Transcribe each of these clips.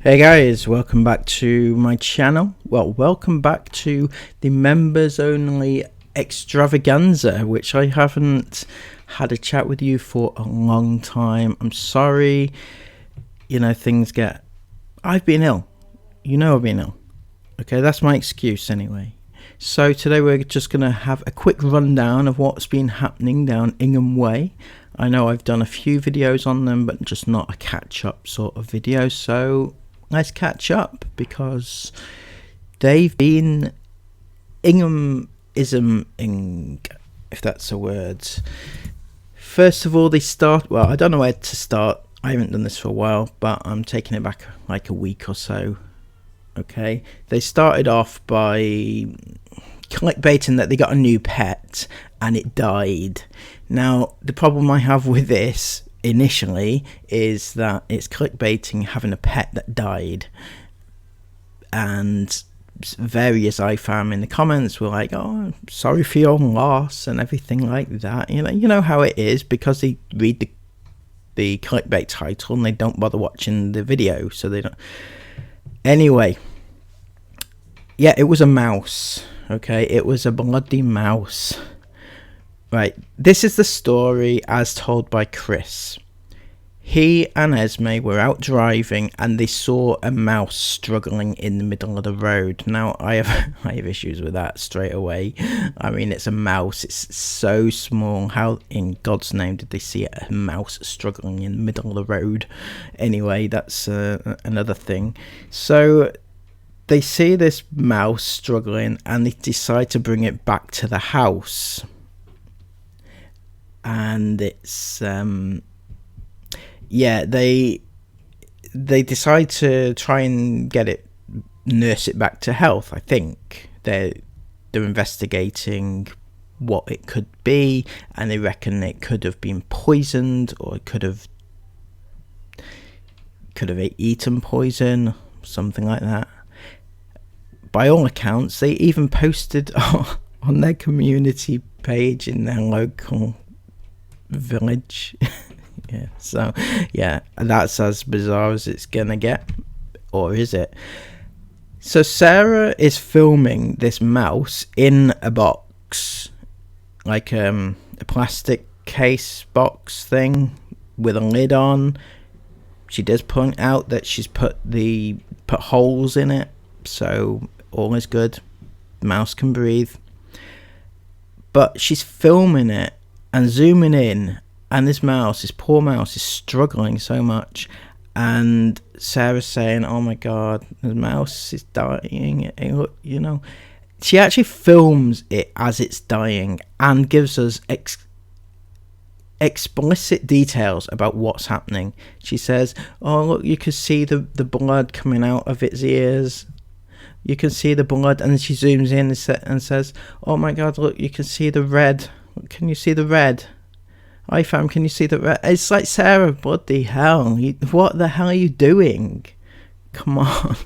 Hey guys, welcome back to my channel. Well, welcome back to the members only extravaganza, which I haven't had a chat with you for a long time. I'm sorry, I've been ill. I've been ill. Okay, that's my excuse anyway. So today we're just going to have a quick rundown of what's been happening down Ingham Way. I know I've done a few videos on them, but just not a catch-up sort of video. So let's catch up, because they've been Inghamism, if that's a word. First of all, I don't know where to start. I haven't done this for a while, but I'm taking it back like a week or so. Okay, they started off by clickbaiting that they got a new pet and it died. Now, the problem I have with this initially is that it's clickbaiting having a pet that died, and various IFAM in the comments were like, "Oh, sorry for your loss," and everything like that. You know how it is, because they read the clickbait title and they don't bother watching the video, so they don't. Anyway, yeah, it was a mouse. Okay, it was a bloody mouse. Right, this is the story as told by Chris. He and Esme were out driving and they saw a mouse struggling in the middle of the road. Now, I have issues with that straight away. I mean, it's a mouse. It's so small. How in God's name did they see a mouse struggling in the middle of the road? Anyway, that's another thing. So they see this mouse struggling and they decide to bring it back to the house. And it's they decide to try and nurse it back to health. I think they're investigating what it could be, and they reckon it could have been poisoned, or it could have eaten poison, something like that. By all accounts, they even posted on their community page in their local village. That's as bizarre as it's gonna get, or is it? So Sarah is filming this mouse in a box, like a plastic case box thing with a lid on. She does point out that she's put holes in it, so all is good. The mouse can breathe. But she's filming it and zooming in, and this poor mouse is struggling so much, and Sarah's saying, "Oh my god, the mouse is dying." She actually films it as it's dying and gives us explicit details about what's happening. She says, "Oh look, you can see the blood coming out of its ears. You can see the blood," and then she zooms in and says, "Oh my god, look, you can see the red. Can you see the red? IFAM, can you see the red?" It's like, Sarah, bloody hell, what the hell are you doing? Come on.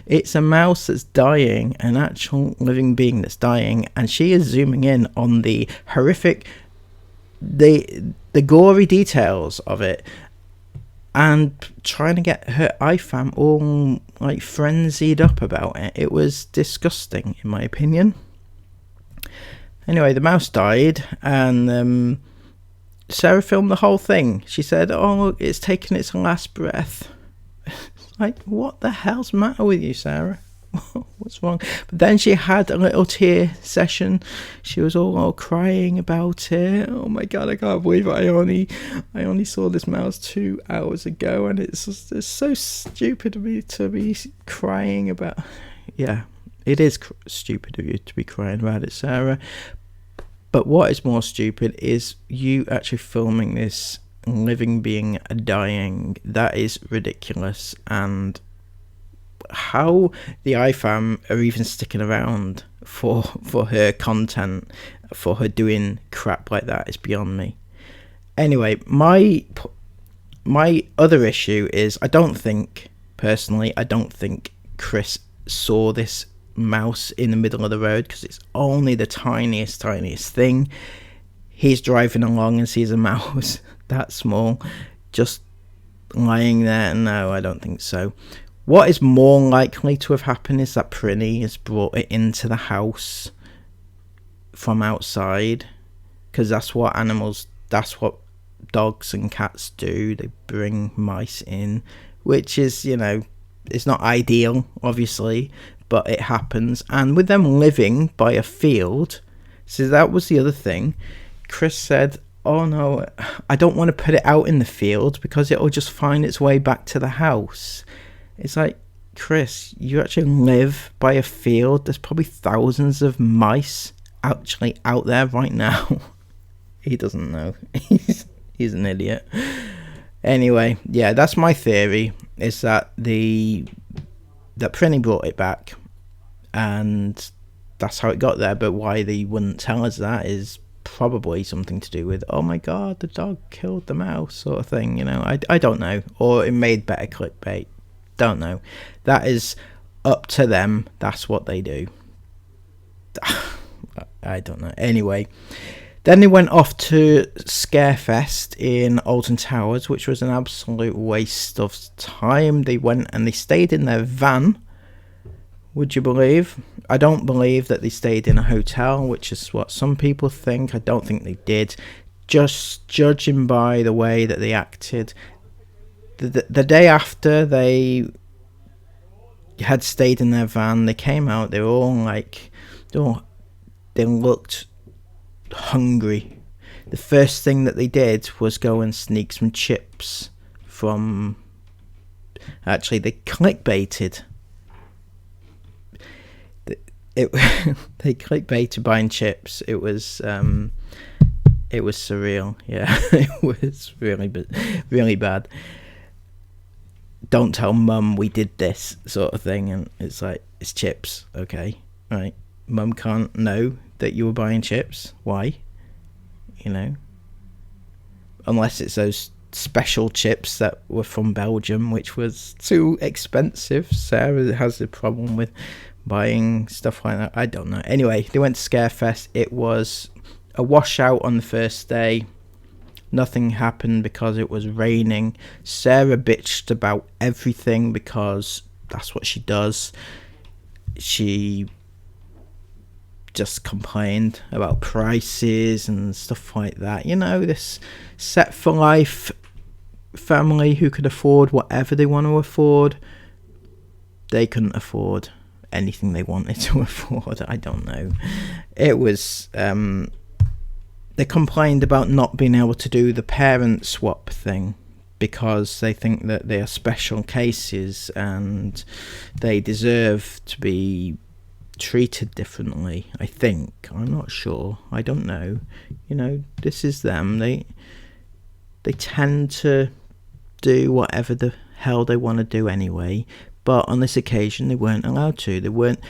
It's a mouse that's dying, an actual living being that's dying, and she is zooming in on the horrific, the gory details of it, and trying to get her IFAM all like frenzied up about it. It was disgusting, in my opinion. Anyway, the mouse died, and Sarah filmed the whole thing. She said, "Oh look, it's taking its last breath." Like, what the hell's the matter with you, Sarah? What's wrong? But then she had a little tear session. She was all crying about it. "Oh my god, I can't believe it. I only saw this mouse 2 hours ago, and it's so stupid of me to be crying about." Yeah, it is stupid of you to be crying about it, Sarah. But what is more stupid is you actually filming this living being dying. That is ridiculous. And how the IFAM are even sticking around for her content, for her doing crap like that, is beyond me. Anyway, my other issue is, I don't think Chris saw this mouse in the middle of the road, because it's only the tiniest thing. He's driving along and sees a mouse that small, just lying there. No, I don't think so. What is more likely to have happened is that Prinny has brought it into the house from outside, because that's what dogs and cats do. They bring mice in, which is, it's not ideal, obviously, but it happens. And with them living by a field, so that was the other thing. Chris said, oh no, I don't want to put it out in the field because it'll just find its way back to the house. It's like, Chris, you actually live by a field. There's probably thousands of mice actually out there right now. He doesn't know. He's an idiot. Anyway, yeah, that's my theory, is that that Prinny brought it back, and that's how it got there. But why they wouldn't tell us that is probably something to do with, oh my god, the dog killed the mouse, sort of thing. I don't know. Or it made better clickbait. Don't know. That is up to them. That's what they do. I don't know. Anyway, then they went off to Scarefest in Alton Towers, which was an absolute waste of time. They went and they stayed in their van. Would you believe? I don't believe that they stayed in a hotel, which is what some people think. I don't think they did. Just judging by the way that they acted. The day after they had stayed in their van, they came out. They were all like, they looked hungry. The first thing that they did was go and sneak some chips from. Actually, they clickbaited. They clickbaited buying chips. It was surreal. Yeah, it was really bad. Don't tell mum we did this, sort of thing. And it's like, it's chips, okay, right? Mum can't know that you were buying chips. Why? Unless it's those special chips that were from Belgium, which was too expensive. Sarah has a problem with buying stuff like that. I don't know. Anyway, they went to Scarefest. It was a washout on the first day. Nothing happened because it was raining. Sarah bitched about everything because that's what she does. She just complained about prices and stuff like that. This set for life family who could afford whatever they want to afford. They couldn't afford anything they wanted to afford. I don't know. It was they complained about not being able to do the parent swap thing because they think that they are special cases and they deserve to be treated differently. I think. I'm not sure. I don't know. This is them. They tend to do whatever the hell they want to do anyway. But on this occasion, they weren't allowed to. They wanted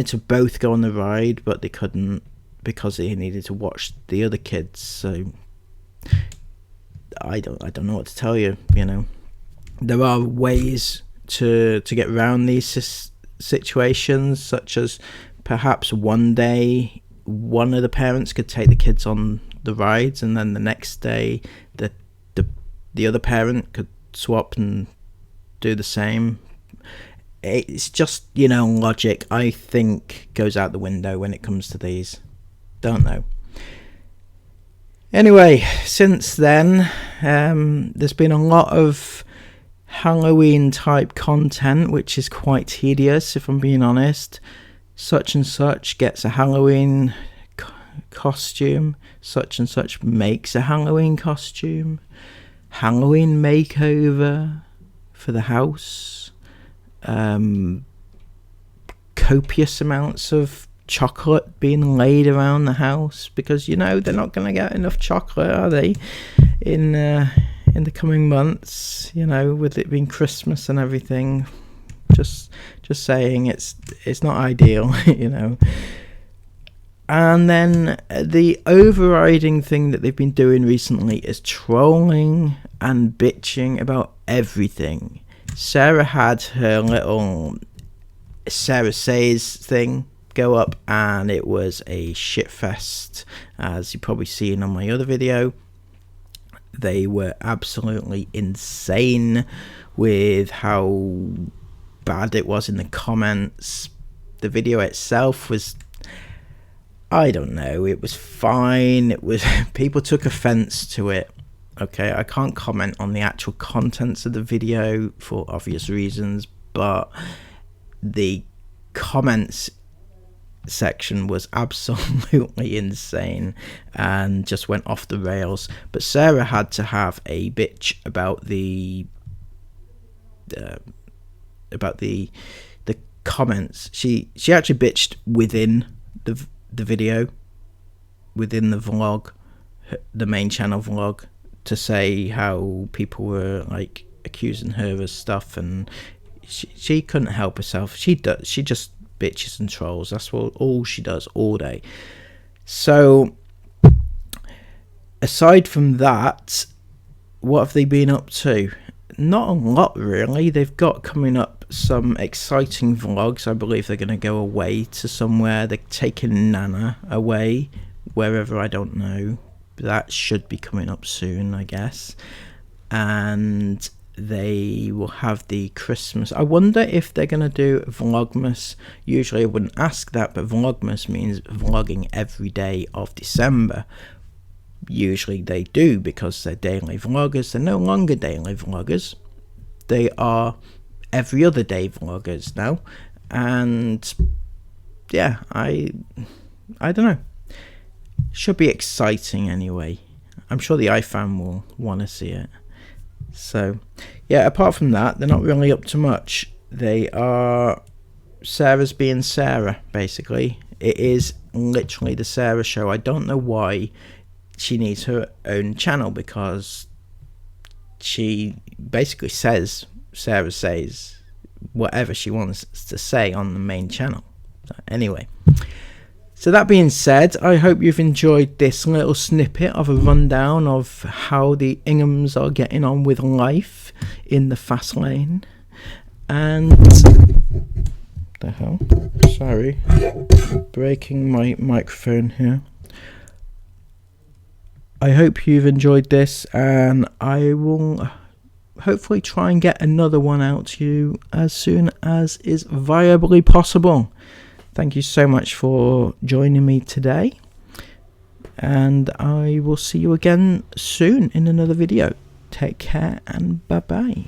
to both go on the ride, but they couldn't because they needed to watch the other kids. So I don't know what to tell you. There are ways to get around these situations, such as perhaps one day one of the parents could take the kids on the rides, and then the next day the other parent could swap and do the same. It's just, logic, I think, goes out the window when it comes to these. Don't know. Anyway, since then, there's been a lot of Halloween type content, which is quite tedious, if I'm being honest. Such and such gets a Halloween costume. Such and such makes a Halloween costume. Halloween makeover for the house. Copious amounts of chocolate being laid around the house because they're not going to get enough chocolate, are they, in the coming months, with it being Christmas and everything. Just saying, it's not ideal. And then the overriding thing that they've been doing recently is trolling and bitching about everything. Sarah had her little Sarah Says thing go up, and it was a shitfest, as you've probably seen on my other video. They were absolutely insane with how bad it was in the comments. The video itself was, I don't know, it was fine. It was, people took offense to it. Okay, I can't comment on the actual contents of the video for obvious reasons, but the comments section was absolutely insane and just went off the rails. But Sarah had to have a bitch about the comments. She actually bitched within the video, within the vlog, the main channel vlog, to say how people were like accusing her of stuff, and she couldn't help herself. She just bitches and trolls. That's all she does all day. So aside from that, what have they been up to? Not a lot, really. They've got coming up some exciting vlogs. I believe they're going to go away to somewhere. They're taking Nana away, wherever, I don't know. That should be coming up soon, I guess. And they will have the Christmas. I wonder if they're going to do Vlogmas. Usually I wouldn't ask that, but Vlogmas means vlogging every day of December. Usually they do, because they're daily vloggers. They're no longer daily vloggers. They are every other day vloggers now. And yeah, I don't know. Should be exciting anyway. I'm sure the iFan will want to see it. So yeah, apart from that, they're not really up to much. They are Sarah's being Sarah, basically. It is literally the Sarah show. I don't know why she needs her own channel, because she basically says, Sarah says whatever she wants to say on the main channel. So anyway, so that being said, I hope you've enjoyed this little snippet of a rundown of how the Inghams are getting on with life in the fast lane. And the hell, sorry, breaking my microphone here. I hope you've enjoyed this, and I will hopefully try and get another one out to you as soon as is viably possible. Thank you so much for joining me today, and I will see you again soon in another video. Take care and bye bye.